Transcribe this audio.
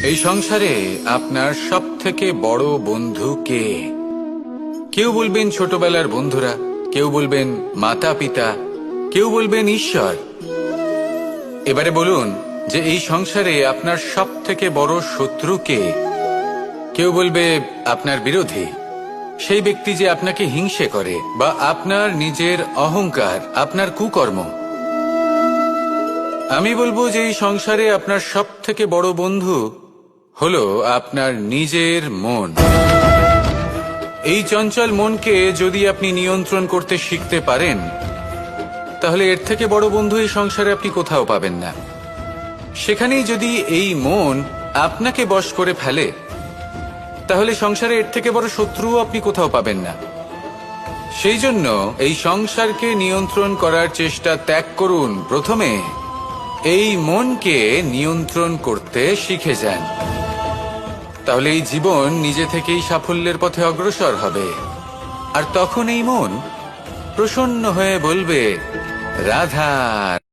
এই সংসারে আপনার সব থেকে বড় বন্ধু কে? কেউ বলবেন ছোটবেলার বন্ধুরা, কেউ বলবেন মাতা পিতা, কেউ বলবেন ঈশ্বর। এবারে বলুন যে এই সংসারে আপনার সব থেকে বড় শত্রু কে? কেউ বলবে আপনার বিরোধী, সেই ব্যক্তি যে আপনাকে হিংসে করে, বা আপনার নিজের অহংকার, আপনার কুকর্ম। আমি বলবো যে এই সংসারে আপনার সব থেকে বড় বন্ধু হলো আপনার নিজের মন। এই চঞ্চল মনকে যদি আপনি নিয়ন্ত্রণ করতে শিখতে পারেন, তাহলে এর থেকে বড় বন্ধু এই সংসারে আপনি কোথাও পাবেন না। সেখানেই যদি এই মন আপনাকে বশ করে ফেলে, তাহলে সংসারে এর থেকে বড় শত্রুও আপনি কোথাও পাবেন না। সেই জন্য এই সংসারকে নিয়ন্ত্রণ করার চেষ্টা ত্যাগ করুন। প্রথমে এই মনকে নিয়ন্ত্রণ করতে শিখে যান, তাহলে এই জীবন নিজে থেকেই সাফল্যের পথে অগ্রসর হবে। আর তখন এই মন প্রসন্ন হয়ে বলবে, রাধা।